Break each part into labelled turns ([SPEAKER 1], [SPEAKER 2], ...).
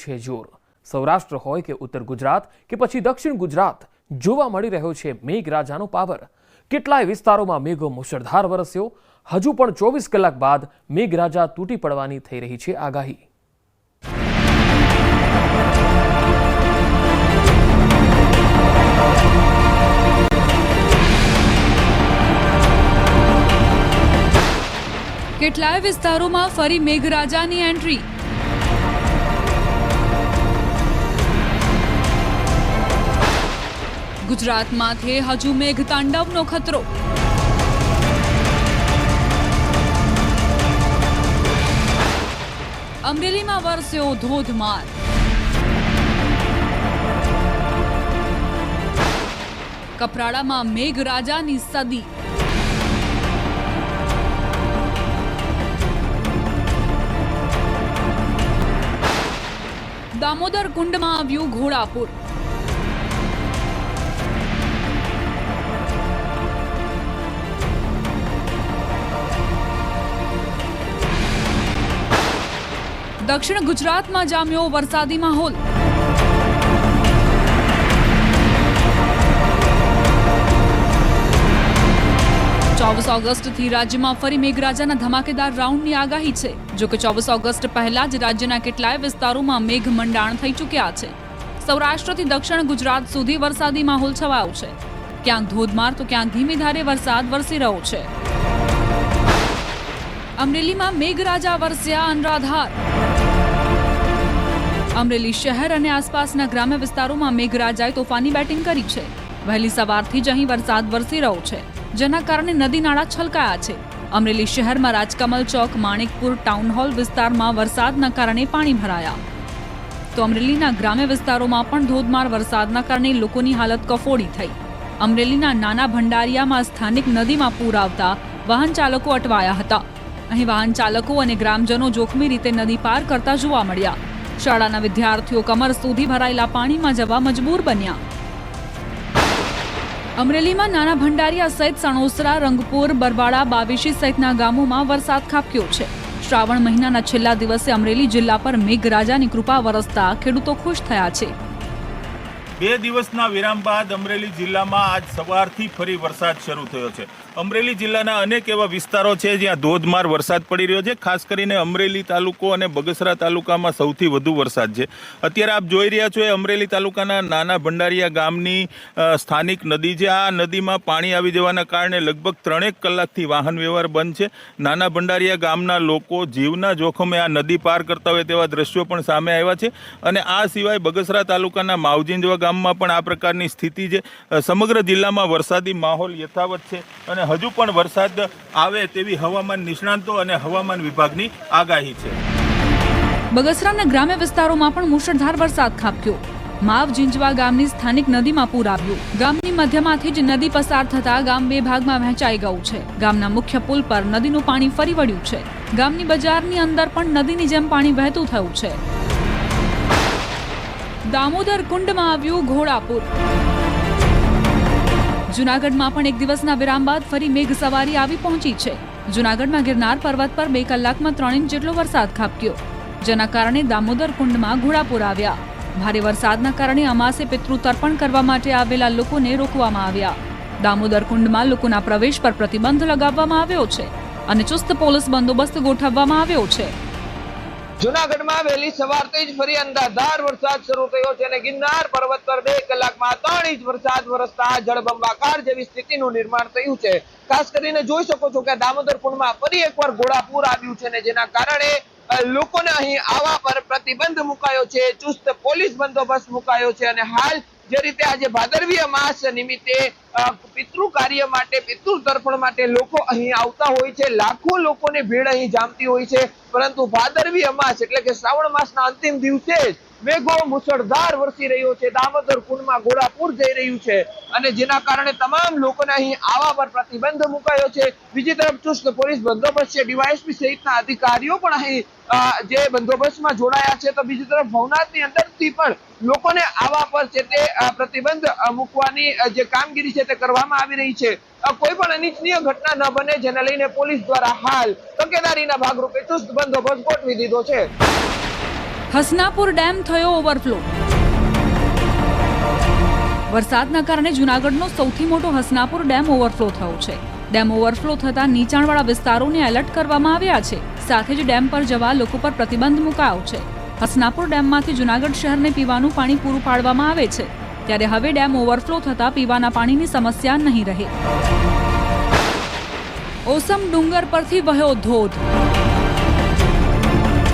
[SPEAKER 1] છે જોર। સૌરાષ્ટ્ર હોય કે ઉત્તર ગુજરાત કે પછી દક્ષિણ ગુજરાત, જોવા મળી રહ્યો છે મેઘરાજાનો પાવર। કેટલાય વિસ્તારોમાં મેઘો મુશળધાર વરસ્યો। હજુ પણ 24 કલાક બાદ મેઘરાજા તૂટી પડવાની થઈ રહી છે આગાહી।
[SPEAKER 2] કેટલાય વિસ્તારોમાં ફરી મેઘરાજાની એન્ટ્રી। ગુજરાતમાંથી હજુ મેઘતાંડવનો ખતરો। અમરેલીમાં વરસ્યો ધોધમાર। કપરાડામાં મેઘરાજાની સદી। દામોદર કુંડમાં આવ્યું ઘોડાપુર। દક્ષિણ ગુજરાતમાં જામ્યો વરસાદી માહોલ। ઓગસ્ટથી રાજ્યમાં ફરી મેઘરાજાના ધમાકેદાર રાઉન્ડની આગાહી છે। જો કે 24 ઓગસ્ટ પહેલા જ રાજ્યના કેટલાય વિસ્તારોમાં મેઘ મંડાણ થઈ ચૂક્યા છે। સૌરાષ્ટ્રથી દક્ષિણ ગુજરાત સુધી વરસાદી માહોલ છવાયો છે। ક્યાંક ધોધમાર તો ક્યાંક ધીમી ધારે વરસાદ વરસી રહ્યો છે। અમરેલીમાં મેઘરાજા વરસ્યા અનરાધાર। અમરેલી શહેર અને આસપાસના ગ્રામ્ય વિસ્તારોમાં મેઘરાજાએ તોફાની બેટિંગ કરી છે। વહેલી સવારથી જ અહીં વરસાદ વરસી રહ્યો છે, જેના કારણે નદી નાળા છલકાયા છે। અમરેલી શહેરમાં રાજકમલ ચોક, માણેકપુર, ટાઉન હોલ વિસ્તારમાં વરસાદના કારણે પાણી ભરાયા। તો અમરેલીના ગ્રામ્ય વિસ્તારોમાં પણ ધોધમાર વરસાદના કારણે લોકોની હાલત કફોડી થઈ। અમરેલીના નાના ભંડારિયામાં સ્થાનિક નદીમાં પૂર આવતા વાહન ચાલકો અટવાયા હતા। અહીં વાહન ચાલકો અને ગ્રામજનો જોખમી રીતે નદી પાર કરતા જોવા મળ્યા। શાળાના વિદ્યાર્થીઓ કમર સુધી ભરાયેલા પાણીમાં જવા મજબૂર બન્યા। અમરેલીમાં નાના ભંડારિયા સહિત સણોસરા, રંગપુર, બરવાડા, બાવીશી સહિતના ગામોમાં વરસાદ ખાબક્યો છે। શ્રાવણ મહિનાના છેલ્લા દિવસે અમરેલી જિલ્લા પર મેઘરાજાની કૃપા વરસતા ખેડૂતો ખુશ થયા છે।
[SPEAKER 3] 2 દિવસના વિરામ બાદ અમરેલી જિલ્લામાં આજ સવારથી ફરી વરસાદ શરૂ થયો છે। અમરેલી જિલ્લાના અનેક એવા વિસ્તારો છે જ્યાં ધોધમાર વરસાદ પડી રહ્યો છે। ખાસ કરીને અમરેલી તાલુકો અને બગસરા તાલુકામાં સૌથી વધુ વરસાદ છે। અત્યારે આપ જોઈ રહ્યા છો એ અમરેલી તાલુકાના નાના ભંડારિયા ગામની સ્થાનિક નદી છે। આ નદીમાં પાણી આવી જવાના કારણે લગભગ 3 કલાકથી વાહન વ્યવહાર બંધ છે। નાના ભંડારિયા ગામના લોકો જીવના જોખમે આ નદી પાર કરતા હોય તેવા દ્રશ્યો પણ સામે આવ્યા છે। અને આ સિવાય બગસરા તાલુકાના માવજીંજવા ગામમાં પણ આ પ્રકારની સ્થિતિ છે। સમગ્ર જિલ્લામાં વરસાદી માહોલ યથાવત છે અને હજુ પણ વરસાદ આવે તેવી હવામાન નિષ્ણાંતો અને હવામાન વિભાગની આગાહી છે।
[SPEAKER 2] બગસરાના ગ્રામ્ય વિસ્તારોમાં પણ મુશળધાર વરસાદ ખાબક્યો। માવજીંજવા ગામની સ્થાનિક નદીમાં પૂર આવ્યું। ગામની મધ્યમાંથી જ નદી પસાર થતા ગામ 2 ભાગમાં વહેંચાઈ ગયું છે। ગામના મુખ્ય પુલ પર નદીનું પાણી ફરી વળ્યું છે। ગામની બજારની અંદર પણ નદીની જેમ પાણી વહેતું થયું છે। દામોદર કુંડમાં આવ્યું ઘોડાપુર। જૂનાગઢમાં પણ 1 દિવસના વિરામ બાદ ફરી મેઘ સવારી આવી પહોંચી છે। જૂનાગઢમાં ગિરનાર પર્વત પર 2 કલાકમાં 3 ઇંચ જેટલો વરસાદ ખાબક્યો, જેના કારણે દામોદર કુંડમાં ઘોડાપુર આવ્યા। ભારે વરસાદના કારણે અમાસે પિતૃ તર્પણ કરવા માટે આવેલા લોકોને રોકવામાં આવ્યા। દામોદર કુંડમાં લોકોના પ્રવેશ પર પ્રતિબંધ લગાવવામાં આવ્યો છે અને ચુસ્ત પોલીસ બંદોબસ્ત ગોઠવવામાં આવ્યો છે।
[SPEAKER 4] જૂનાગઢમાં વહેલી સવારથી જ ફરી અંધાધાર વરસાદ શરૂ થયો છે અને ગિરનાર પર્વત પર 2 કલાકમાં 3 ઇંચ વરસાદ વરસતા જળબંબાકાર જેવી સ્થિતિનું નિર્માણ થયું છે। ખાસ કરીને જોઈ શકો છો કે દામોદર કુંડમાં ફરી એકવાર ઘોડાપુર આવ્યું છે અને જેના કારણે લોકોને અહીં આવવા પર પ્રતિબંધ મુકાયો છે। ચુસ્ત પોલીસ બંદોબસ્ત મુકાયો છે અને હાલ જે રીતે આજે ભાદરવી અમાસ નિમિત્તે પિતૃ કાર્ય માટે, પિતૃ તર્પણ માટે લોકો અહીં આવતા હોય છે। લાખો લોકોની ભીડ અહીં જામતી હોય છે, પરંતુ ભાદરવી અમાસ એટલે કે શ્રાવણ માસના અંતિમ દિવસે જ મેઘો મુશળધાર વરસી રહ્યો છે। દામોદર કુંડમાં ઘોડાપુર જઈ રહ્યું છે અને જેના કારણે તમામ લોકોને અહીં આવવા પર પ્રતિબંધ મુકાયો છે। બીજી તરફ ચુસ્ત પોલીસ બંદોબસ્ત છે। ડીવાયએસપી સહિતના અધિકારીઓ પણ અહીં જે બંદોબસ્તમાં જોડાયા છે। તો બીજી તરફ ભવનાથની અંદરથી પણ લોકોને આવવા પર છે તે પ્રતિબંધ મૂકવાની જે કામગીરી છે તે કરવામાં આવી રહી છે। કોઈ પણ અનિચ્છનીય ઘટના ન બને જેને લઈને પોલીસ દ્વારા હાલ તકેદારીના ભાગરૂપે ચુસ્ત બંદોબસ્ત ગોઠવી દીધો છે।
[SPEAKER 2] હસનાપુર ડેમ થયો ઓવરફ્લો. વરસાદના કારણે જૂનાગઢનો સૌથી મોટો હસનાપુર ડેમ ઓવરફ્લો થયો છે. ડેમ ઓવરફ્લો થતા નીચાણવાળા વિસ્તારોને એલર્ટ કરવામાં આવ્યા છે. સાથે જ ડેમ પર જવા લોકો પર પ્રતિબંધ મુકાયો છે. હસનાપુર ડેમમાંથી જૂનાગઢ શહેરને પીવાનું પાણી પૂરું પાડવામાં આવે છે. ત્યારે હવે ડેમ ઓવરફ્લો થતા પીવાના પાણીની સમસ્યા નહીં રહે. ઓસમ ડુંગર પરથી વહ્યો ધોધ.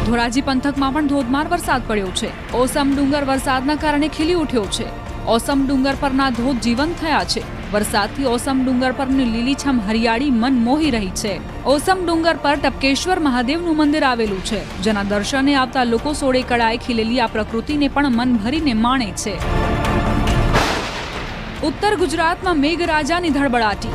[SPEAKER 2] ધોરાજી પંથકમાં પણ ધોધમાર વરસાદ પડ્યો છે. ઓસમ ડુંગર વરસાદના કારણે ખીલી ઉઠ્યો છે. ઓસમ ડુંગર પરના ધોધ જીવંત થયા છે. વરસાદથી ઓસમ ડુંગર પરની લીલીછમ હરિયાળી મન મોહી રહી છે. ઓસમ ડુંગર પર ટપકેશ્વર મહાદેવનું મંદિર આવેલું છે, જેના દર્શને આવતા લોકો સોળે કળાએ ખીલેલી આ પ્રકૃતિને પણ મન ભરીને માણે છે. ઉત્તર ગુજરાતમાં મેઘરાજાની ધડબડાટી.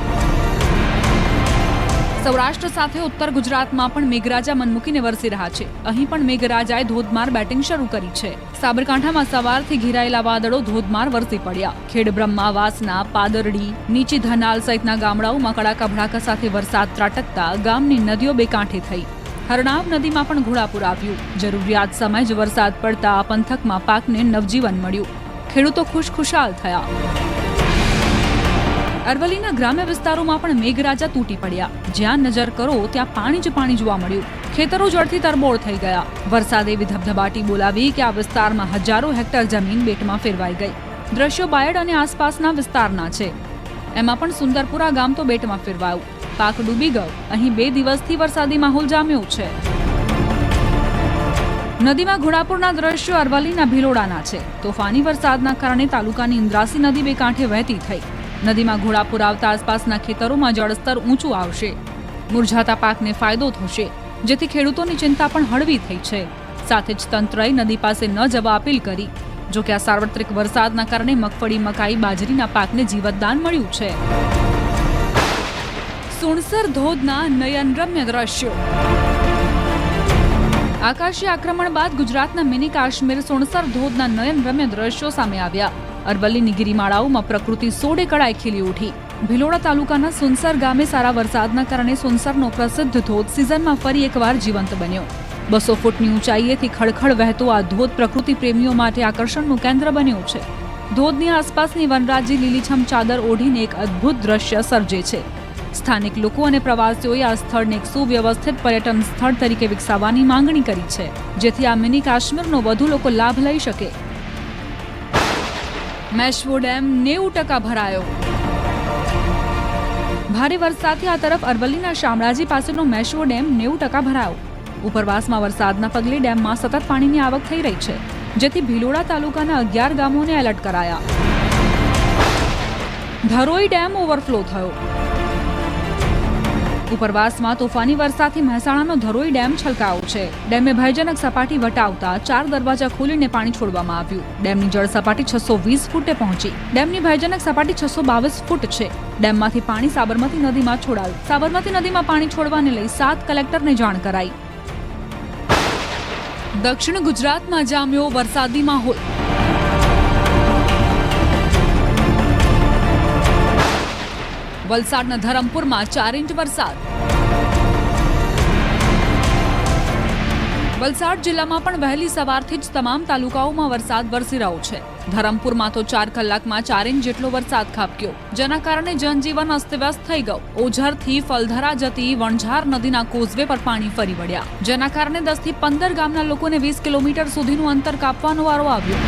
[SPEAKER 2] સૌરાષ્ટ્ર સાથે ઉત્તર ગુજરાતમાં પણ મેઘરાજા મન મૂકીને વરસી રહ્યા છે. અહીં પણ મેઘરાજાએ ધોધમાર બેટિંગ શરૂ કરી છે. સાબરકાંઠામાં સવારથી ઘેરાયેલા વાદળો ધોધમાર વરસી પડ્યા. ખેડબ્રહ્મા, વાસના, પાદરડી, નીચી ધનાલ સહિતના ગામડાઓમાં કડાકા ભડાકા સાથે વરસાદ ત્રાટકતા ગામની નદીઓ બે કાંઠે થઈ. હરણાવ નદીમાં પણ ઘોડાપૂર આવ્યું. જરૂરિયાત સમય જ વરસાદ પડતા આ પંથકમાં પાકને નવજીવન મળ્યું. ખેડૂતો ખુશખુશાલ થયા. અરવલ્લીના ગ્રામ્ય વિસ્તારોમાં પણ મેઘરાજા તૂટી પડ્યા. જ્યાં નજર કરો ત્યાં પાણી જ પાણી જોવા મળ્યું. ખેતરો જળથી તરબોળ થઈ ગયા. વરસાદે એવી ધબધબાટી બોલાવી કે આ વિસ્તારમાં હજારો હેક્ટર જમીન બેટમાં ફેરવાઈ ગઈ. દ્રશ્યો બાયડ અને આસપાસના વિસ્તારના છે. એમાં પણ સુંદરપુરા ગામ તો બેટમાં ફેરવાયું. પાક ડૂબી ગયો. અહીં 2 દિવસથી વરસાદી માહોલ જામ્યો છે. નદીમાં ઘોડાપુરના દ્રશ્યો અરવલ્લીના ભિલોડાના છે. તોફાની વરસાદના કારણે તાલુકાની ઇન્દ્રાસી નદી બે કાંઠે વહેતી થઈ. નદીમાં ઘોડાપુર આવતા આસપાસના ખેતરોમાં જળસ્તર ઊંચું આવશે. મુરઝાતા પાકને ફાયદો થશે, જેથી ખેડૂતોની ચિંતા પણ હળવી થઈ છે. સાથે જ તંત્રએ નદી પાસે ન જવા અપીલ કરી. જોકે આ સાર્વત્રિક વરસાદના કારણે મગફળી, મકાઈ, બાજરીના પાકને જીવતદાન મળ્યું છે. સુણસર ધોધના નયનરમ્ય દ્રશ્યો. આકાશી આક્રમણ બાદ ગુજરાતના મિની કાશ્મીર સુણસર ધોધના નયનરમ્ય દ્રશ્યો સામે આવ્યા. અરવલ્લીની ગિરિમાળાઓમાં પ્રકૃતિ સોળે કળાએ ખીલી ઉઠી. ભિલોડા તાલુકાના સુનસર ગામે સારા વરસાદના કારણે સુનસરનો પ્રસિદ્ધ ધોધ સિઝનમાં ફરી એકવાર જીવંત બન્યો. 200 ફૂટની ઊંચાઈએથી ખળખળ વહેતો આ ધોધ પ્રકૃતિ પ્રેમીઓ માટે આકર્ષણનું કેન્દ્ર બન્યો છે. ધોધની આસપાસની વનરાજી લીલીછમ ચાદર ઓઢીને એક અદ્ભુત દ્રશ્ય સર્જે છે. સ્થાનિક લોકો અને પ્રવાસીઓએ આ સ્થળને એક સુવ્યવસ્થિત પર્યટન સ્થળ તરીકે વિકસાવવાની માંગણી કરી છે, જેથી આ મિની કાશ્મીરનો વધુ લોકો લાભ લઈ શકે. મેશ્વો ડેમ 90% ભરાયો. ભારે વરસાદથી આ તરફ અરવલ્લીના શામળાજી પાસેનો મેશ્વો ડેમ 90% ભરાયો. ઉપરવાસમાં વરસાદના પગલે ડેમમાં સતત પાણીની આવક થઈ રહી છે, જેથી ભિલોડા તાલુકાના 11 ગામોને એલર્ટ કરાયા. ધરોઈ ડેમ ઓવરફ્લો થયો. ઉપરવાસમાં તોફાની વરસાદથી મહેસાણાનો ધરોઈ ડેમ છલકાયો છે. ડેમે ભયજનક સપાટી વટાવતા 4 દરવાજા ખોલીને પાણી છોડવામાં આવ્યું. ડેમની જળ સપાટી 620 ફૂટે પહોંચી. ડેમની ભયજનક સપાટી 622 ફૂટ છે. ડેમમાંથી પાણી સાબરમતી નદીમાં છોડાયું. સાબરમતી નદીમાં પાણી છોડવાને લઈ 7 કલેક્ટરને જાણ કરાઈ. દક્ષિણ ગુજરાતમાં જામ્યો વરસાદી માહોલ. વલસાડના ધરમપુરમાં 4 ઇંચ વરસાદ. વલસાડ જિલ્લામાં પણ વહેલી સવારથી જ તમામ તાલુકાઓમાં વરસાદ વરસી રહ્યો છે. ધરમપુરમાં તો 4 કલાકમાં 4 ઇંચ જેટલો વરસાદ ખાબક્યો, જેના કારણે જનજીવન અસ્તવ્યસ્ત થઈ ગયું. ઓઝરથી ફલધરા જતી વણઝાર નદીના કોઝવે પર પાણી ફરી વળ્યા, જેના કારણે 10 થી 15 ગામના લોકોને 20 કિલોમીટર સુધીનું અંતર કાપવાનો વારો આવ્યો.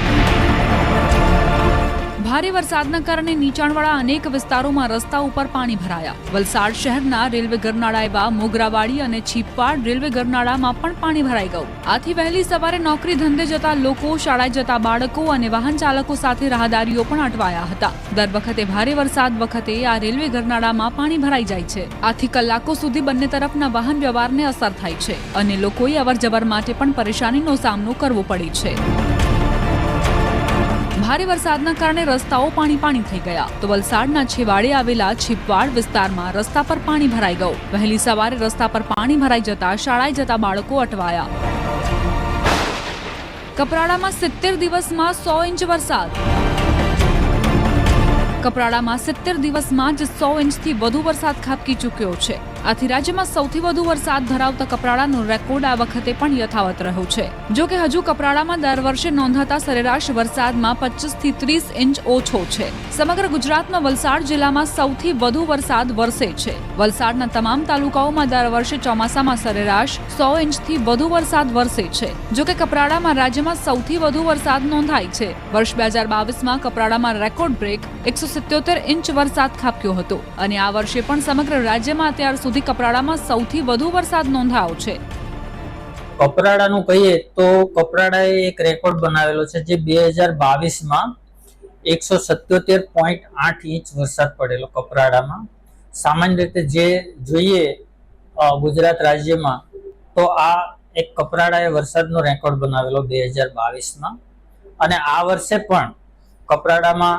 [SPEAKER 2] ભારે વરસાદના કારણે નીચાણવાળા અનેક વિસ્તારોમાં રસ્તા ઉપર પાણી ભરાયા. વલસાડ શહેરના રેલવે ગરનાળા એવા મોગરાવાડી અને છીપવાડ રેલવે ગરનાળામાં પણ પાણી ભરાઈ ગયું. આથી વહેલી સવારે નોકરી ધંધે જતા લોકો, શાળાએ જતા બાળકો અને વાહન ચાલકો સાથે રાહદારીઓ પણ અટવાયા હતા. દર વખતે ભારે વરસાદ વખતે આ રેલવે ગરનાળામાં પાણી ભરાઈ જાય છે. આથી કલાકો સુધી બંને તરફના વાહન વ્યવહારને અસર થાય છે અને લોકોએ અવરજવર માટે પણ પરેશાનીનો સામનો કરવો પડે છે. ભારે વરસાદના કારણે રસ્તાઓ પાણી થઈ ગયા. તો વલસાડના છેવાડે આવેલા છીપવાડ વિસ્તારમાં રસ્તા પર પાણી ભરાઈ ગયું. વહેલી સવારે રસ્તા પર પાણી ભરાઈ જતા શાળાએ જતા બાળકો અટવાયા. કપરાડામાં 70 દિવસમાં 100 ઇંચ વરસાદ. કપરાડામાં 70 દિવસમાં જ 100 ઇંચથી વધુ વરસાદ ખાબકી ચૂક્યો છે. આથી રાજ્યમાં સૌથી વધુ વરસાદ ધરાવતા કપરાડાનો રેકોર્ડ આ વખતે પણ યથાવત રહ્યો છે. જો કે હજુ કપરાડામાં દર વર્ષે નોંધાતા સરેરાશ વરસાદમાં 25 થી 30 ઇંચ ઓછો છે. સમગ્ર ગુજરાતમાં વલસાડ જિલ્લામાં સૌથી વધુ વરસાદ વરસે છે. વલસાડના તમામ તાલુકાઓમાં દર વર્ષે ચોમાસામાં સરેરાશ 100 ઇંચથી વધુ વરસાદ વરસે છે. જો કે કપરાડામાં રાજ્યમાં સૌથી વધુ વરસાદ નોંધાય છે. વર્ષ 2022માં કપરાડામાં રેકોર્ડ બ્રેક 177 ઇંચ વરસાદ ખાબક્યો હતો અને આ વર્ષે પણ સમગ્ર રાજ્યમાં અત્યાર સુધી કપરાડામાં સૌથી વધુ વરસાદ નોંધાયો છે.
[SPEAKER 5] કપરાડાનું કહીએ તો કપરાડાએ એક રેકોર્ડ બનાવેલો છે, જે 2022માં 177.8 ઇંચ વરસાદ પડેલો કપરાડામાં. સામાન્ય રીતે જે જોઈએ ગુજરાત રાજ્યમાં, તો આ એક કપરાડાએ વરસાદનો રેકોર્ડ બનાવેલો 2022માં. અને આ વર્ષે પણ કપરાડામાં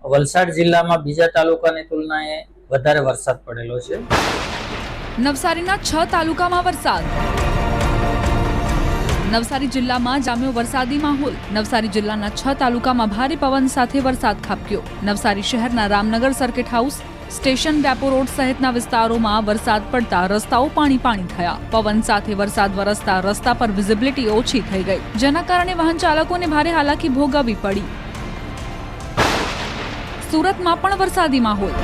[SPEAKER 5] વલસાડ જિલ્લામાં બીજા તાલુકાની તુલનાએ વધારે વરસાદ પડેલો છે.
[SPEAKER 2] નવસારીના 6 તાલુકામાં વરસાદ. નવસારી જિલ્લામાં જામ્યો વરસાદી માહોલ. નવસારી જિલ્લાના 6 તાલુકામાં ભારે પવન સાથે વરસાદ ખાબક્યો. નવસારી શહેરના Ramnagar circuit house, station, depot road સહિતના વિસ્તારોમાં વરસાદ પડતા રસ્તાઓ પાણી થયા. પવન સાથે વરસાદ વરસતા રસ્તા પર વિઝિબિલિટી ઓછી થઈ ગઈ, જેના કારણે વાહન ચાલકોને ભારે હાલાકી ભોગવવી પડી. સુરતમાં પણ વરસાદી માહોલ.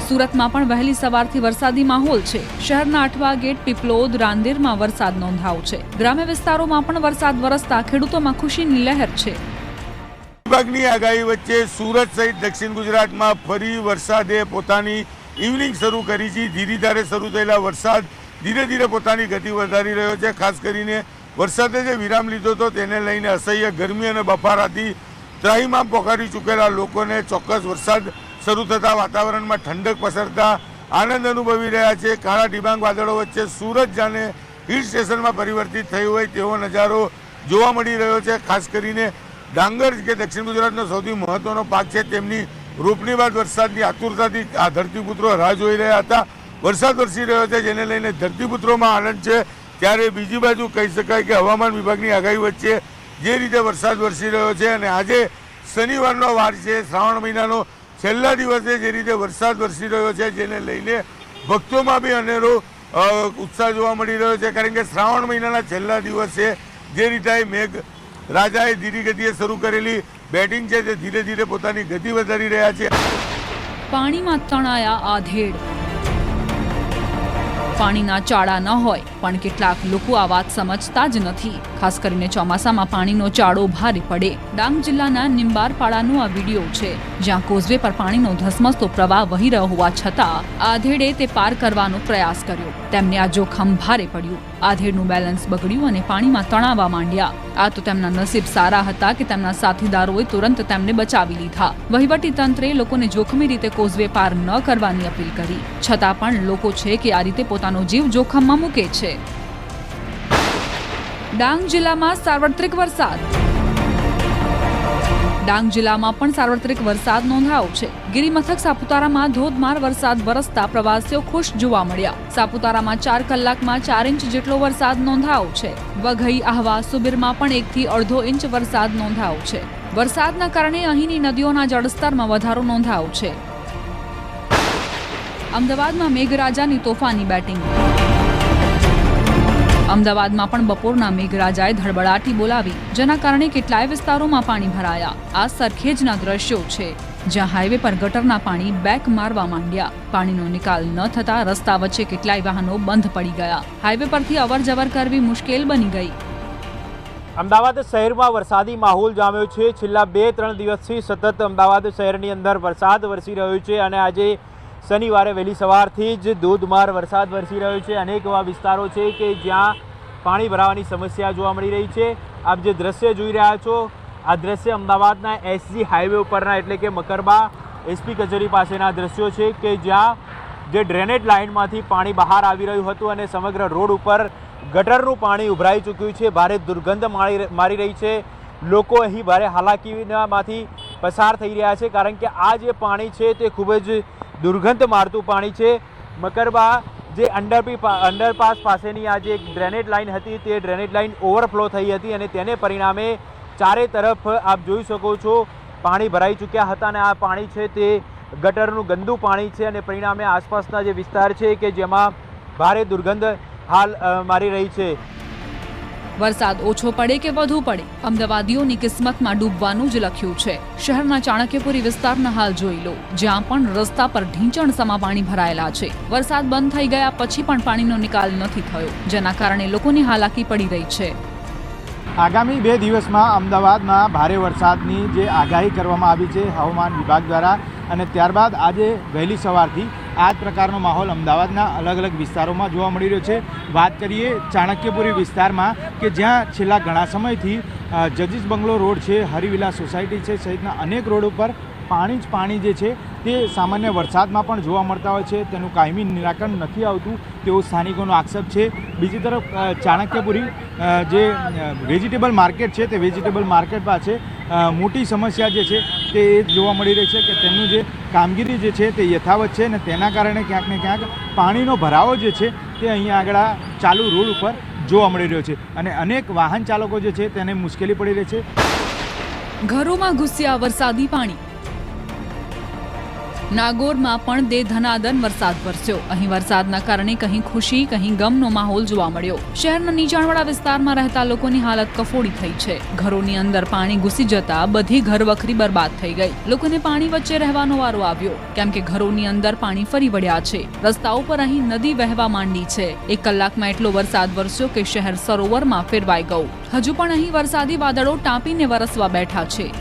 [SPEAKER 2] સુરતમાં પણ વહેલી સવારથી વરસાદી માહોલ છે. શહેરના અઠવા ગેટ, પીપલોદ, રાંદેરમાં વરસાદ નોંધાયો છે. ગ્રામ્ય વિસ્તારોમાં પણ વરસાદ વરસતા ખેડૂતોમાં ખુશીની લહેર છે.
[SPEAKER 6] વિભાગની આગાહી વચ્ચે સુરત સહિત દક્ષિણ ગુજરાતમાં ફરી વરસાદે પોતાની ઇવનિંગ શરૂ કરી છે. ધીરે ધારે શરૂ થયેલા વરસાદ ધીરે ધીરે પોતાની ગતિ વધારી રહ્યો છે. ખાસ કરીને વરસાદે જે વિરામ લીધો હતો તેને લઈને અસહ્ય ગરમી અને બફારાથી ત્રાહિમામ પોકારી ચૂકેલા લોકોને ચોક્કસ વરસાદ શરૂ થતાં વાતાવરણમાં ઠંડક પસરતા આનંદ અનુભવી રહ્યા છે. કાળા ડિબાંગ વાદળો વચ્ચે સુરત જાણે હિલ સ્ટેશનમાં પરિવર્તિત થયું હોય તેવો નજારો જોવા મળી રહ્યો છે. ખાસ કરીને ડાંગર કે દક્ષિણ ગુજરાતનો સૌથી મહત્વનો પાક છે, તેમની રોપણી બાદ વરસાદની આતુરતાથી આ ધરતીપુત્રો રાહ જોઈ રહ્યા હતા. વરસાદ વરસી રહ્યો છે, જેને લઈને ધરતીપુત્રોમાં આનંદ છે. ત્યારે બીજી બાજુ કહી શકાય કે હવામાન વિભાગની આગાહી વચ્ચે જે રીતે વરસાદ વરસી રહ્યો છે અને આજે શનિવારનો વાર છે, શ્રાવણ મહિનાનો છેલ્લા દિવસે જે રીતે વરસાદ વરસી રહ્યો છે, જેને લઈને ભક્તોમાં બી અનેરો ઉત્સાહ જોવા મળી રહ્યો છે. કારણ કે શ્રાવણ મહિનાના છેલ્લા દિવસે જે રીતે મેઘ રાજાએ ધીરી ગતિએ શરૂ કરેલી બેટિંગ છે, તે ધીરે ધીરે પોતાની ગતિ વધારી રહ્યા છે.
[SPEAKER 2] પાણીમાં તણાયા આધેડ. પાણીના ચાળા ન હોય, પણ કેટલાક લોકો આ વાત સમજતા જ નથી. ખાસ કરીને ચોમાસામાં પાણીનો ચાળો ભારે પડે. ડાંગ જિલ્લાના નિંબારપાડાનો આ વિડીયો છે, જ્યાં કોઝવે પર પાણીનો ધસમસતો પ્રવાહ વહી રહ્યો હોવા છતાં આધેડે તે પાર કરવાનો પ્રયાસ કર્યો. તેમને આ જોખમ ભારે પડ્યું. આધેડનું બેલેન્સ બગડ્યું અને પાણીમાં તણાવા માંડ્યા. આ તો તેમના નસીબ સારા હતા કે તેમના સાથીદારોએ તુરંત તેમને બચાવી લીધા. વહીવટી તંત્રે લોકોને જોખમી રીતે કોઝવે પાર ન કરવાની અપીલ કરી, છતાં પણ લોકો છે કે આ રીતે પોતાનો જીવ જોખમમાં મૂકે છે. ડાંગ જિલ્લામાં સાર્વત્રિક વરસાદ. ડાંગ જિલ્લામાં પણ સાર્વત્રિક વરસાદ નોંધાયો છે. ગિરિમથક સાપુતારામાં ધોધમાર વરસાદ વરસતા પ્રવાસીઓ ખુશ જોવા મળ્યા. સાપુતારામાં 4 કલાકમાં 4 ઇંચ જેટલો વરસાદ નોંધાયો છે. વઘઈ, આહવા, સુબીરમાં પણ 1 થી 1.5 ઇંચ વરસાદ નોંધાયો છે. વરસાદના કારણે અહીંની નદીઓના જળસ્તરમાં વધારો નોંધાયો છે. અમદાવાદમાં મેઘરાજાની તોફાની બેટિંગ. અમદાવાદમાં પણ બપોરના મેઘરાજાએ ધડબડાટી બોલાવી, જેના કારણે કેટલાય વિસ્તારોમાં પાણી ભરાયા. આ સરખેજના દ્રશ્યો છે, જ્યાં હાઈવે પર ગટરના પાણી બેક મારવા માંડ્યા. પાણીનો નિકાલ ન થતા રસ્તા વચ્ચે કેટલાય વાહનો બંધ પડી ગયા. હાઈવે પરથી અવરજવર કરવી મુશ્કેલ બની ગઈ.
[SPEAKER 7] અમદાવાદ શહેરમાં વરસાદી માહોલ જામ્યો છે. છેલ્લા 2-3 દિવસથી સતત અમદાવાદ શહેરની અંદર વરસાદ વરસી રહ્યો છે અને આજે શનિવારે વહેલી સવારથી જ ધોધમાર વરસાદ વરસી રહ્યો છે. અનેક એવા વિસ્તારો છે કે જ્યાં પાણી ભરાવાની સમસ્યા જોવા મળી રહી છે. આપ જે દ્રશ્ય જોઈ રહ્યા છો, આ દ્રશ્ય અમદાવાદના એસજી હાઈવે ઉપરના એટલે કે મકરબા એસપી કચેરી પાસેના દ્રશ્યો છે કે જ્યાં જે ડ્રેનેજ લાઇનમાંથી પાણી બહાર આવી રહ્યું હતું અને સમગ્ર રોડ ઉપર ગટરનું પાણી ઉભરાઈ ચૂક્યું છે. ભારે દુર્ગંધ મારી રહી છે. લોકો અહીં ભારે હાલાકીમાંથી પસાર થઈ રહ્યા છે, કારણ કે આ જે પાણી છે તે ખૂબ જ દુર્ગંધ મારતું પાણી છે. મકરબા જે અંડરપાસ પાસેની આ જે ડ્રેનેજ લાઇન હતી, તે ડ્રેનેજ લાઇન ઓવરફ્લો થઈ હતી અને તેને પરિણામે ચારે તરફ આપ જોઈ શકો છો પાણી ભરાઈ ચૂક્યા હતા અને આ પાણી છે તે ગટરનું ગંદુ પાણી છે અને પરિણામે આસપાસના જે વિસ્તાર છે કે જેમાં ભારે દુર્ગંધ હાલ મારી રહી છે.
[SPEAKER 2] વરસાદ ઓછો પડે કે વધુ પડે, અમદાવાદીઓની કિસ્મતમાં ડૂબવાનું જ લખ્યું છે. શહેરના ચાણક્યપુરી વિસ્તારના હાલ જોઈ લો, જ્યાં પણ રસ્તા પર ઢીંચણ સમા પાણી ભરાયેલા છે. વરસાદ બંધ થઈ ગયા પછી પણ પાણીનો નિકાલ નથી થયો, જેના કારણે લોકોની હાલાકી પડી રહી છે.
[SPEAKER 7] આગામી 2 દિવસમાં અમદાવાદમાં ભારે વરસાદની જે આગાહી કરવામાં આવી છે હવામાન વિભાગ દ્વારા, અને ત્યારબાદ આજે વહેલી સવારથી આ જ પ્રકારનો માહોલ અમદાવાદના અલગ અલગ વિસ્તારોમાં જોવા મળી રહ્યો છે. વાત કરીએ ચાણક્યપુરી વિસ્તારમાં કે જ્યાં છેલ્લા ઘણા સમયથી જગદીશ બંગલો રોડ છે, હરિવિલાસ સોસાયટી છે સહિતના અનેક રોડ ઉપર પાણી જ પાણી જે છે તે સામાન્ય વરસાદમાં પણ જોવા મળતા હોય છે. તેનું કાયમી નિરાકરણ નથી આવતું તેવો સ્થાનિકોનો આક્ષેપ છે. બીજી તરફ ચાણક્યપુરી જે વેજીટેબલ માર્કેટ છે તે વેજીટેબલ માર્કેટ પાસે મોટી સમસ્યા જે છે તે એ જોવા મળી રહી છે કે તેમનું જે કામગીરી જે છે તે યથાવત છે, અને તેના કારણે ક્યાંક ને ક્યાંક પાણીનો ભરાવો જે છે તે અહીંયા આગળ ચાલુ રોડ ઉપર જોવા મળી રહ્યો છે, અને અનેક વાહન ચાલકો જે છે તેને મુશ્કેલી પડી રહી છે.
[SPEAKER 2] ઘરોમાં ઘૂસ્યા વરસાદી પાણી. નાગોરમાં પણ દે ધનાદન વરસાદ વરસ્યો. અહીં વરસાદના કારણે કહી ખુશી કહી ગમનો માહોલ જોવા મળ્યો. શહેરના નીચાણવાળા વિસ્તારમાં રહેતા લોકોની હાલત કફોડી થઈ છે. ઘરોની અંદર પાણી ઘૂસી જતા બધી ઘરવખરી બરબાદ થઈ ગઈ. લોકોને પાણી વચ્ચે રહેવાનો વારો આવ્યો, કેમ કે ઘરોની અંદર પાણી ફરી વળ્યા છે. રસ્તાઓ પર અહીં નદી વહેવા માંડી છે. 1 કલાકમાં એટલો વરસાદ વરસ્યો કે શહેર સરોવરમાં ફેરવાઈ ગયું. હજુ પણ અહીં વરસાદી વાદળો ટાંપીને વરસવા બેઠા છે.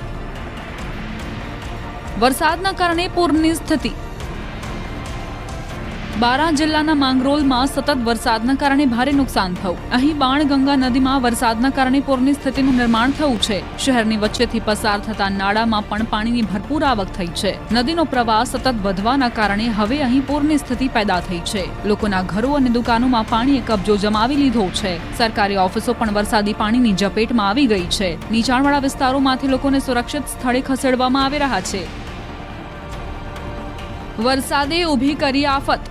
[SPEAKER 2] વરસાદના કારણે પૂરની સ્થિતિ. બારા જિલ્લાના માંગરોળમાં સતત વરસાદના કારણે ભારે નુકસાન થયું. અહીં બાણગંગા નદીમાં વરસાદના કારણે પૂરની સ્થિતિનું નિર્માણ થયું છે. શહેરની વચ્ચેથી પસાર થતા નાળામાં પણ પાણીની ભરપૂર આવક થઈ છે. નદીનો પ્રવાહ સતત વધવાના કારણે હવે અહીં પૂરની સ્થિતિ પેદા થઈ છે. લોકોના ઘરો અને દુકાનોમાં પાણીએ કબજો જમાવી લીધો છે. સરકારી ઓફિસો પણ વરસાદી પાણીની ઝપેટમાં આવી ગઈ છે. નીચાણવાળા વિસ્તારોમાંથી લોકોને સુરક્ષિત સ્થળે ખસેડવામાં આવી રહ્યા છે. વરસાદે ઊભી કરી આફત.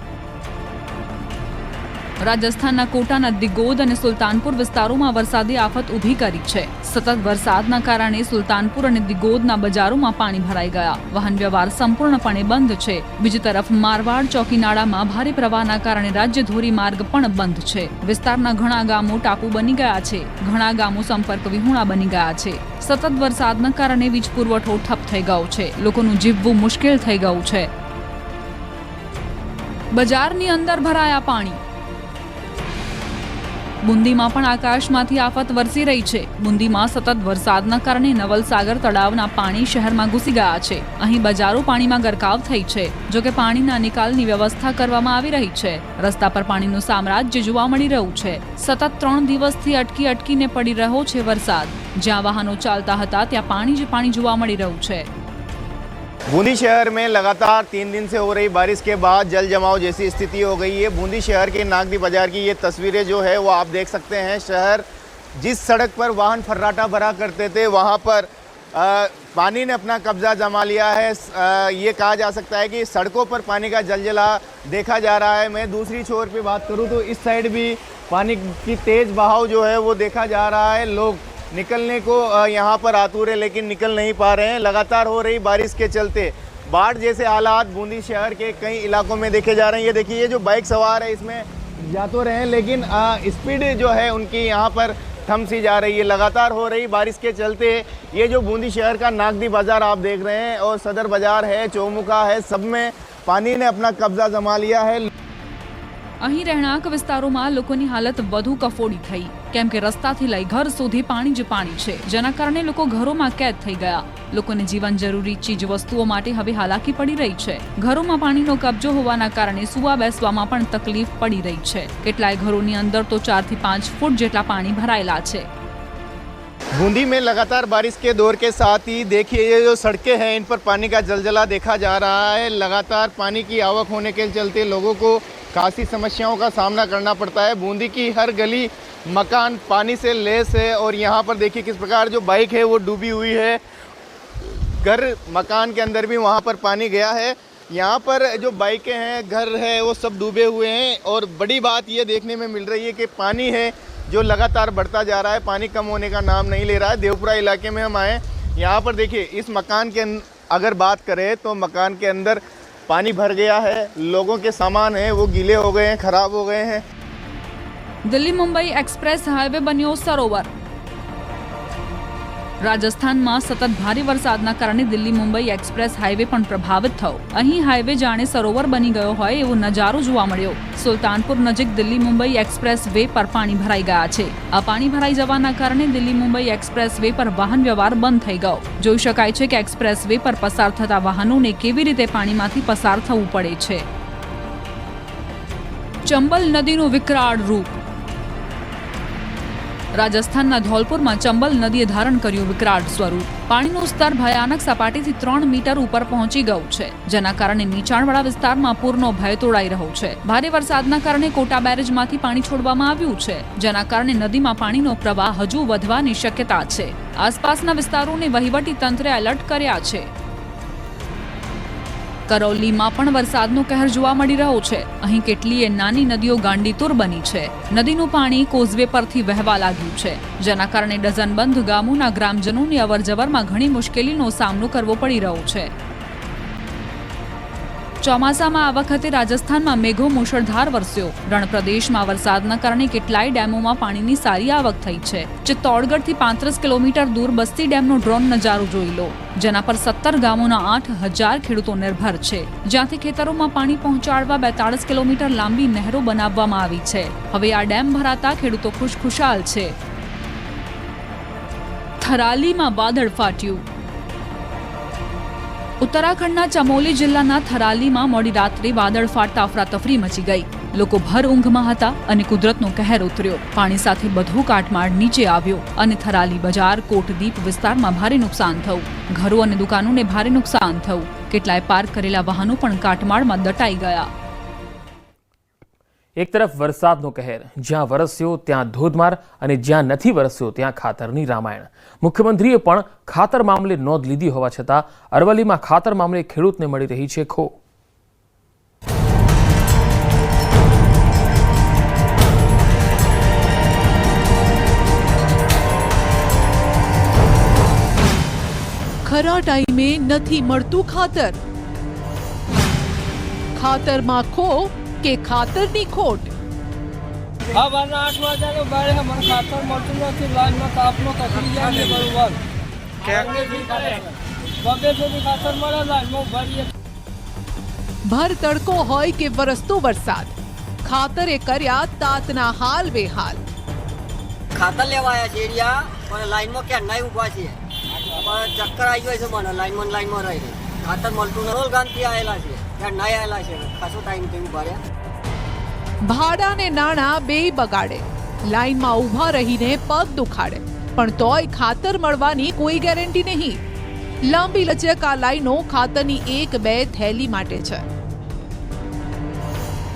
[SPEAKER 2] રાજસ્થાનના કોટાના દિગોદ અને સુલતાનપુર વિસ્તારોમાં વરસાદી આફત ઊભી કરી છે. સતત વરસાદના કારણે સુલતાનપુર અને દિગોદના બજારોમાં પાણી ભરાઈ ગયા. વાહન વ્યવહાર સંપૂર્ણપણે બંધ છે. બીજી તરફ મારવાડ ચોકી નાળામાં ભારે પ્રવાહના કારણે રાજ્ય ધોરી માર્ગ પણ બંધ છે. વિસ્તારના ઘણા ગામો ટાપુ બની ગયા છે. ઘણા ગામો સંપર્ક વિહોણા બની ગયા છે. સતત વરસાદના કારણે વીજ પુરવઠો ઠપ થઈ ગયો છે. લોકોનું જીવવું મુશ્કેલ થઈ ગયું છે. બજારની અંદર ભરાયા પાણી. બુંદીમાં પણ આકાશમાંથી આફત વરસી રહી છે. બુંદીમાં સતત વરસાદના કારણે નવલસાગર તળાવના પાણી શહેરમાં ઘૂસી ગયા છે. અહીં બજારો પાણીમાં ગરકાવ થઈ છે. જોકે પાણીના નિકાલની વ્યવસ્થા કરવામાં આવી રહી છે. રસ્તા પર પાણીનું સામ્રાજ્ય જોવા મળી રહ્યું છે. સતત 3 દિવસથી અટકીને પડી રહ્યો છે વરસાદ. જ્યાં વાહનો ચાલતા હતા ત્યાં પાણી જ પાણી જોવા મળી રહ્યું છે.
[SPEAKER 8] बूंदी शहर में लगातार 3 दिन से हो रही बारिश के बाद जल जमाव जैसी स्थिति हो गई है। बूंदी शहर के नागदी बाजार की ये तस्वीरें जो है वो आप देख सकते हैं। शहर जिस सड़क पर वाहन फर्राटा भरा करते थे वहाँ पर पानी ने अपना कब्जा जमा लिया है। ये कहा जा सकता है कि सड़कों पर पानी का जलजला देखा जा रहा है। मैं दूसरी छोर पे बात करूँ तो इस साइड भी पानी की तेज़ बहाव जो है वो देखा जा रहा है। लोग निकलने को यहाँ पर आतुर है लेकिन निकल नहीं पा रहे हैं। लगातार हो रही बारिश के चलते बाढ़ जैसे हालात बूंदी शहर के कई इलाकों में देखे जा रहे हैं। ये देखिए, ये जो बाइक सवार है इसमें जा तो रहे हैं लेकिन स्पीड जो है उनकी यहाँ पर थम सी जा रही है। लगातार हो रही बारिश के चलते ये जो बूंदी शहर का नागदी बाजार आप देख रहे हैं और सदर बाजार है, चौमुखा है, सब में पानी ने अपना कब्जा जमा लिया है।
[SPEAKER 2] અહીં રહેણાંક વિસ્તારોમાં લોકોની હાલત વધુ કફોડી થઈ, કેમ કે રસ્તાથી લઈ ઘર સુધી પાણી જ પાણી છે, જેના કારણે લોકો ઘરોમાં કેદ થઈ ગયા. લોકોને જીવન જરૂરી ચીજ વસ્તુઓ માટે હવે હાલાકી પડી રહી છે. ઘરોમાં પાણીનો કબજો હોવાના કારણે સુવા બેસવામાં પણ તકલીફ પડી રહી છે. કેટલાય ઘરોની અંદર તો 4 થી 5 ફૂટ જેટલા પાણી ભરાયેલા છે.
[SPEAKER 8] बूंदी में लगातार बारिश के दौर के साथ ही देखिए ये जो सड़कें हैं इन पर पानी का जलजला देखा जा रहा है। लगातार पानी की आवक होने के चलते लोगों को काफ़ी समस्याओं का सामना करना पड़ता है। बूंदी की हर गली मकान पानी से लैस है और यहाँ पर देखिए किस प्रकार जो बाइक है वो डूबी हुई है। घर मकान के अंदर भी वहाँ पर पानी गया है। यहाँ पर जो बाइकें हैं, घर है, वो सब डूबे हुए हैं। और बड़ी बात ये देखने में मिल रही है कि पानी है जो लगातार बढ़ता जा रहा है, पानी कम होने का नाम नहीं ले रहा है। देवपुरा इलाके में हम आए, यहाँ पर देखिए इस मकान के अगर बात करें तो मकान के अंदर पानी भर गया है, लोगों के सामान है वो गीले हो गए हैं, खराब हो गए हैं।
[SPEAKER 2] દિલ્હી મુંબઈ એક્સપ્રેસ હાઈવે બન્યો સરોવર. રાજસ્થાનમાં સતત ભારે વરસાદના કારણે દિલ્હી મુંબઈ એક્સપ્રેસ હાઈવે પણ પ્રભાવિત થયો. અહીં હાઈવે જાણે સરોવર બની ગયો હોય એવો નજારો જોવા મળ્યો. સુલતાનપુર નજીક દિલ્હી મુંબઈ એક્સપ્રેસ વે પર પાણી ભરાઈ ગયા છે. આ પાણી ભરાઈ જવાના કારણે દિલ્હી મુંબઈ એક્સપ્રેસ વે પર વાહન વ્યવહાર બંધ થઈ ગયો. જોઈ શકાય છે કે એક્સપ્રેસ વે પર પસાર થતા વાહનોને કેવી રીતે પાણીમાંથી પસાર થવું પડે છે. ચંબલ નદીનું વિકરાળ રૂપ. રાજસ્થાનના ધોલપુરમાં ચંબલ નદીએ ધારણ કર્યું વિકરાળ સ્વરૂપ. પાણીનું સ્તર ભયાનક સપાટીથી 3 મીટર ઉપર પહોંચી ગયું છે, જેના કારણે નીચાણવાળા વિસ્તારમાં પૂરનો ભય તોડાઈ રહ્યો છે. ભારે વરસાદના કારણે કોટા બેરેજમાંથી પાણી છોડવામાં આવ્યું છે, જેના કારણે નદીમાં પાણીનો પ્રવાહ હજુ વધવાની શક્યતા છે. આસપાસના વિસ્તારોને વહીવટી તંત્રે એલર્ટ કર્યા છે. કરૌલીમાં પણ વરસાદનો કહેર જોવા મળી રહ્યો છે. અહીં કેટલીય નાની નદીઓ ગાંડીતુર બની છે. નદીનું પાણી કોઝવે પરથી વહેવા લાગ્યું છે, જેના કારણે ડઝનબંધ ગામોના ગ્રામજનોની અવરજવરમાં ઘણી મુશ્કેલીનો સામનો કરવો પડી રહ્યો છે. ચોમાસામાં આ વખતે રાજસ્થાનમાં મેઘો મુશળધાર વરસ્યો. રણ પ્રદેશમાં વરસાદના કારણે કેટલાય ડેમોમાં પાણીની સારી આવક થઈ છે. ચિત્તોડગઢથી 35 કિલોમીટર દૂર બસ્તી ડેમનો ડ્રોન નજારો જોઈ લો, જેના પર 17 ગામોના 8,000 ખેડૂતો નિર્ભર છે. જ્યાંથી ખેતરોમાં પાણી પહોંચાડવા 42 કિલોમીટર લાંબી નહેરો બનાવવામાં આવી છે. હવે આ ડેમ ભરાતા ખેડૂતો ખુશખુશાલ છે. થરાલીમાં વાદળ ફાટ્યું. ઉત્તરાખંડના ચમોલી જિલ્લાના થરાલીમાં મોડી રાત્રે વાદળ ફાટતા અફરાતફરી મચી ગઈ. લોકો ભર ઊંઘમાં હતા અને કુદરતનો કહેર ઉતર્યો. પાણી સાથે બધું કાટમાળ નીચે આવ્યો અને થરાલી બજાર, કોટદીપ વિસ્તારમાં ભારે નુકસાન થયું. ઘરો અને દુકાનોને ભારે નુકસાન થયું. કેટલાય પાર્ક કરેલા વાહનો પણ કાટમાળમાં દટાઈ ગયા.
[SPEAKER 1] એક તરફ વરસાદનો કહેર, જ્યાં વરસ્યો ત્યાં ધોધમાર અને જ્યાં નથી વરસ્યો ત્યાં ખાતરની રામાયણ. મુખ્યમંત્રીએ પણ ખાતર મામલે નોંધ લીધી હોવા છતાં અરવલ્લીમાં ખાતર મામલે ખેડૂતને મળી રહી છે ખો.
[SPEAKER 9] ખરા ટાઈમે નથી મળતું ખાતર. ખાતરમાં ખો કે ખાતરની ખોટ.
[SPEAKER 10] હા, 8 વાગ્યાનો બારે મને ખાતર મળતું નથી. લાઈનમાં તાપનો તકલી જાય ને બરોબર બબે સુધી ખાતર મળે લાઈનમાં ભરીએ.
[SPEAKER 9] ભર તડકો હોય કે વરસતો વરસાદ, ખાતરે કર્યા તાતના હાલ બેહાલ.
[SPEAKER 10] ખાતર લેવા આવ્યા છે એરિયા પણ લાઈનમાં ક્યાં નહીં ઊભા છે. ચક્કર આવી ગયો છે મને. લાઈનમાં રહી ખાતર મળતું નથી. ગામથી આવેલા છે ત્યાં નહીં આવેલા છે. ખાસો ટાઈમ થી ઊભા રહ્યા.
[SPEAKER 9] ભાડા ને નાણાં બેય બગાડે, લાઈનમાં ઊભા રહીને પગ દુખાડે, પણ તોય ખાતર મળવાની કોઈ ગેરંટી નહીં. લાંબી લચક આ લાઈનો ખાતરની 1-2 થેલી માટે છે.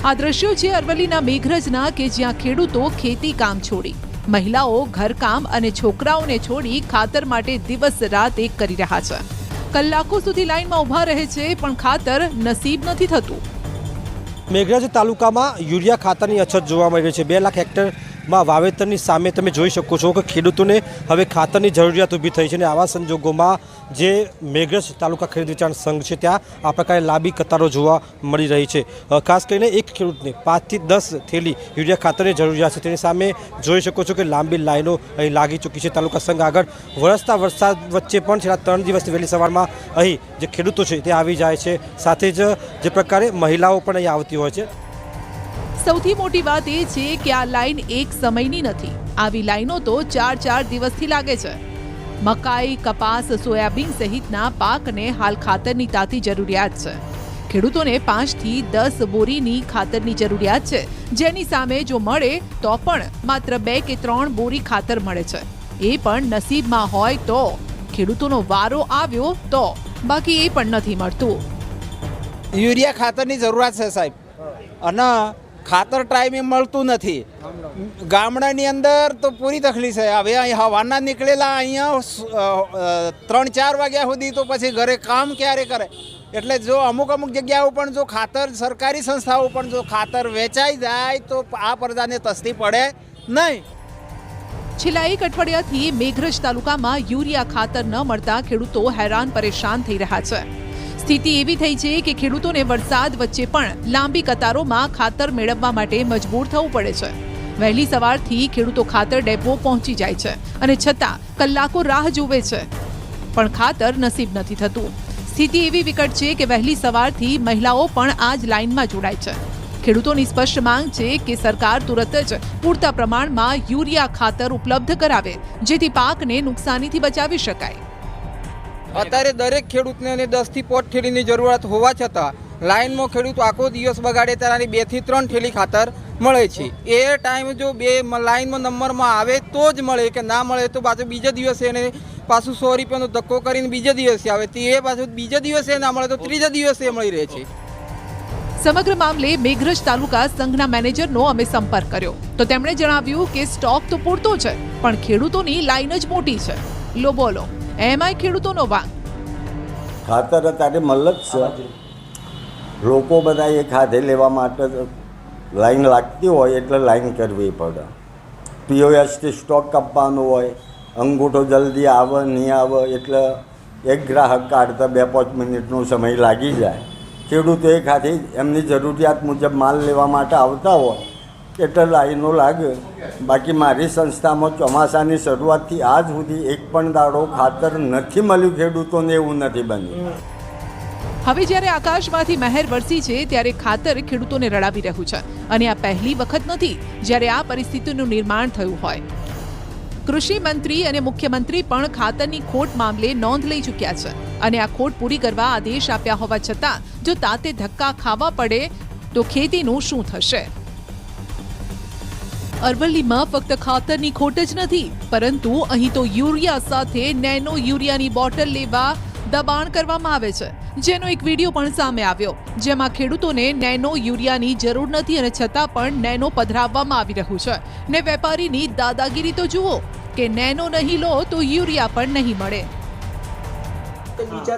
[SPEAKER 9] આ દ્રશ્યો છે અરવલ્લીના મેઘરજના, કે જ્યાં ખેડૂતો ખેતી કામ છોડી, મહિલાઓ ઘરકામ અને છોકરાઓને છોડી ખાતર માટે દિવસ રાત એક કરી રહ્યા છે. કલાકો સુધી લાઈનમાં ઊભા રહે છે, પણ ખાતર નસીબ નથી થતું.
[SPEAKER 11] મેઘરજ તાલુકામાં યુરિયા ખાતરની અછત જોવા મળી રહી છે. 2 લાખ હેક્ટરમાં વાવેતરની સામે તમે જોઈ શકો છો કે ખેડૂતોને હવે ખાતરની જરૂરિયાત ઊભી થઈ છે. અને આવા સંજોગોમાં જે મેઘરજ તાલુકા ખરીદ વેચાણ સંઘ છે ત્યાં આ પ્રકારે લાંબી કતારો જોવા મળી રહી છે. ખાસ કરીને એક ખેડૂતને 5 થી 10 થેલી યુરિયા ખાતરની જરૂરિયાત છે. તેની સામે જોઈ શકો છો કે લાંબી લાઈનો અહીં લાગી ચૂકી છે. તાલુકા સંઘ આગળ વરસતા વરસાદ વચ્ચે પણ છેલ્લા 3 દિવસથી વહેલી સવારમાં અહીં જે ખેડૂતો છે તે આવી જાય છે. સાથે જ જે પ્રકારે મહિલાઓ પણ અહીં આવતી હોય છે.
[SPEAKER 9] સૌથી મોટી વાત એ છે કે આ લાઈન એક સમયની નથી. આવી લાઈનો તો 4 દિવસથી લાગે છે. મકાઈ, કપાસ, સોયાબીન સહિતના પાકને હાલ ખાતરની તાતી જરૂરિયાત છે. ખેડૂતોને 5 થી 10 બોરીની ખાતરની જરૂરિયાત છે, જેની સામે જો મળે તો પણ માત્ર 2 કે 3 બોરી ખાતર મળે છે. એ પણ નસીબમાં હોય તો. ખેડૂતોનો વારો આવ્યો તો, બાકી એ પણ નથી મળતું.
[SPEAKER 12] યુરિયા ખાતરની જરૂરિયાત છે સાહેબ, અને ખાતર ટાઈમે મળતું નથી. ગામડાની અંદર તો પૂરી તકલીફ છે. હવે અહીં હવાના નીકળેલા અહીંયા 3-4 વાગ્યા સુધી તો પછી ઘરે કામ ક્યારે કરે. એટલે જો અમુક જગ્યાઓ પણ જો ખાતર, સરકારી સંસ્થાઓ પણ જો ખાતર વેચાઈ જાય તો આ પ્રજાને તસ્તી પડે નહીં.
[SPEAKER 9] છેલ્લા એક અઠવાડિયાથી મેઘરજ તાલુકામાં યુરિયા ખાતર ન મળતા ખેડૂતો હેરાન પરેશાન થઈ રહ્યા છે. સ્થિતિ એવી થઈ છે કે ખેડૂતોને વરસાદ વચ્ચે પણ લાંબી કતારોમાં ખાતર મેળવવા માટે મજબૂર થવું પડે છે. વહેલી સવારથી ખેડૂતો ખાતર ડેપો પહોંચી જાય છે અને છતાં કલાકો રાહ જુએ છે, પણ ખાતર નસીબ નથી થતું. સ્થિતિ એવી વિકટ છે કે વહેલી સવારથી મહિલાઓ પણ આ જ લાઇનમાં જોડાય છે. ખેડૂતોની સ્પષ્ટ માંગ છે કે સરકાર તુરત જ પૂરતા પ્રમાણમાં યુરિયા ખાતર ઉપલબ્ધ કરાવે, જેથી પાકને નુકસાનીથી બચાવી શકાય.
[SPEAKER 12] અત્યારે દરેક ખેડૂતને 10 થી 5 થેલીની જરૂરત હોવા છતાં લાઇનમાં ખેડૂત આખો દિવસ બગાડે ત્યારે 2 થી 3 થેલી ખાતર મળે છે. એ ટાઈમ જો લાઇનમાં નંબરમાં આવે તો જ મળે, કે ના મળે તો પાછું બીજા દિવસે એને પાછું 100 રૂપિયાનો ધક્કો કરીને બીજા દિવસે આવે, તે એ પાછું બીજા દિવસે ના મળે તો ત્રીજા દિવસે મળી રહે છે.
[SPEAKER 9] સમગ્ર મામલે મેઘરજ તાલુકા સંઘના મેનેજરનો અમે સંપર્ક કર્યો તો તેમણે જણાવ્યું કે સ્ટોક તો પૂરતો છે, પણ ખેડૂતોની લાઈન જ મોટી છે. લો બોલો, એમાંય ખેડૂતોનો વાંક.
[SPEAKER 13] ખાતર અત્યારે મળે જ છે, લોકો બધા એ ખાધે લેવા માટે લાઈન લાગતી હોય એટલે લાઈન કરવી પડે. POSથી સ્ટોક કાપવાનો હોય, અંગૂઠો જલ્દી આવે નહીં આવે એટલે એક ગ્રાહક કાઢતા 2-5 મિનિટનો સમય લાગી જાય. ખેડૂતો એ ખાતે એમની જરૂરિયાત મુજબ માલ લેવા માટે આવતા હોય એટલે લાઈનો લાગે. બાકી મારી સંસ્થામાં ચોમાસાની શરૂઆતથી આજ સુધી એક પણ દાડો ખાતર નથી મળ્યું ખેડૂતોને, એવું નથી બન્યું.
[SPEAKER 9] હવે જ્યારે આકાશમાંથી મહેર વરસી છે ત્યારે ખાતર ખેડૂતોને રડાવી રહ્યું છે, અને આ પહેલી વખત નથી જ્યારે આ પરિસ્થિતિનું નિર્માણ થયું હોય. કૃષિ મંત્રી અને મુખ્યમંત્રી પણ ખાતરની ખોટ મામલે નોંધ લઈ ચૂક્યા છે, અને આ ખોટ પૂરી કરવા આદેશ આપ્યા હોવા છતાં જો તાતે ધક્કા ખાવા પડે તો ખેતીનું શું થશે? અરવલ્લીમાં ફક્ત ખાતરની ખોટ જ નથી, પરંતુ અહીં તો યુરિયા સાથે નેનો યુરિયાની બોટલ લેવા દબાણ કરવામાં આવે છે, જેનો એક વિડીયો પણ સામે આવ્યો, જેમાં ખેડૂતોને નેનો યુરિયાની જરૂર નથી અને છતાં પણ નેનો પધરાવવામાં આવી રહ્યું છે. ને વેપારીની દાદાગીરી તો જુઓ કે નેનો નહીં લો તો યુરિયા પણ નહીં મળે.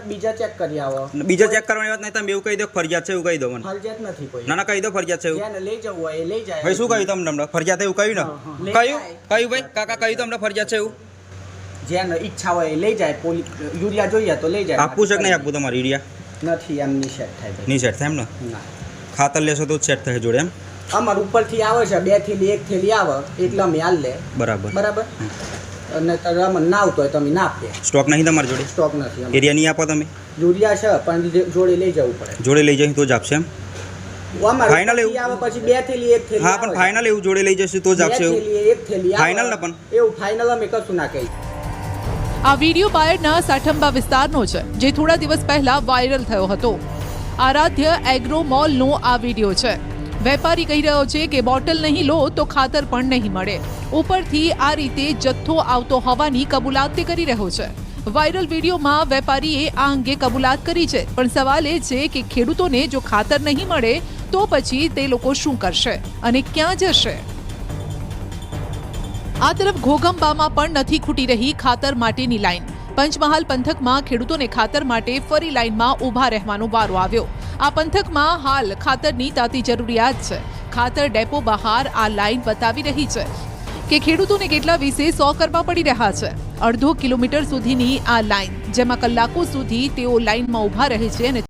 [SPEAKER 10] બીજા ચેક કરી આવો.
[SPEAKER 14] બીજા ચેક કરવાની વાત નહીં, તમે એવું કહી દો ફરજિયાત છે, એવું કહી દો મને.
[SPEAKER 10] ફરજિયાત નથી કોઈ.
[SPEAKER 14] ના કહી દો ફરજિયાત છે એવું.
[SPEAKER 10] લઈ જવું હોય લઈ જાય.
[SPEAKER 14] ભાઈ શું કહ્યું તમને ફરજિયાત એવું કહ્યું ને? કહ્યું ભાઈ કાકા કહ્યું તમને ફરજિયાત છે એવું?
[SPEAKER 10] જેને ઈચ્છા હોય લઈ જાય. યુરિયા જોઈએ તો લઈ જાય.
[SPEAKER 14] આપવું છે કે નહીં આપવું તમારે યુરિયા?
[SPEAKER 10] નથી, એમ નહીં સેટ થાય.
[SPEAKER 14] નહીં સેટ થાય એમ ને? ખાતર લેશો તો જ સેટ થાય જોડે એમ?
[SPEAKER 10] અમાર ઉપરથી આવે છે 2 થેલી 1 થેલી આવે એટલે અમે હાલ લે. બરાબર. અને તમે ના આવતો હોય તમે ના આપે.
[SPEAKER 14] સ્ટોક નહીં તમારી જોડે?
[SPEAKER 10] સ્ટોક નથી.
[SPEAKER 14] એરિયા નહીં આપો તમે?
[SPEAKER 10] યુરિયા છે પણ જોડે લઈ જવું પડે.
[SPEAKER 14] જોડે લઈ જઈએ તો જ આપશે એમ?
[SPEAKER 10] ફાઇનલ એવું આવે પછી 2 થેલી 1 થેલી.
[SPEAKER 14] હા, પણ ફાઇનલ એવું જોડે લઈ જશે તો જ આપશે એવું?
[SPEAKER 10] 2 થેલી 1 થેલી
[SPEAKER 14] ફાઇનલ ને? પણ
[SPEAKER 10] એવું ફાઇનલ અમે કશું ના કહી.
[SPEAKER 9] આ વિડીયો બાયડના સાઠંબા વિસ્તારનો છે, જે થોડા દિવસ પહેલા વાયરલ થયો હતો. આરાધ્ય એગ્રો મોલનો આ વિડીયો છે. વેપારી કહી રહ્યો છે કે બોટલ નહીં લો તો ખાતર પણ નહીં મળે. ઉપરથી આ રીતે જથ્થો આવતો હોવાની કબૂલાત તે કરી રહ્યો છે. વાયરલ વિડીયોમાં વેપારીએ આ અંગે કબૂલાત કરી છે, પણ સવાલ એ છે કે ખેડૂતોને જો ખાતર નહીં મળે તો પછી તે લોકો શું કરશે અને ક્યાં જશે? આ તરફ ઘોઘંબામાં પણ નથી ખૂટી રહી ખાતર માટેની લાઈન. પંચમહાલ પંથકમાં ખેડૂતોને ખાતર માટે ફરી લાઈનમાં ઊભા રહેવાનો વારો આવ્યો. આ પંથકમાં હાલ ખાતરની તાતી જરૂરિયાત છે. ખાતર ડેપો બહાર આ લાઈન બતાવી રહી છે કે ખેડૂતોને કેટલા વિશે 100 કરવા પડી રહ્યા છે. 1.5 કિલોમીટર સુધીની આ લાઈન, જેમાં કલાકો સુધી તેઓ લાઈનમાં ઊભા રહે છે અને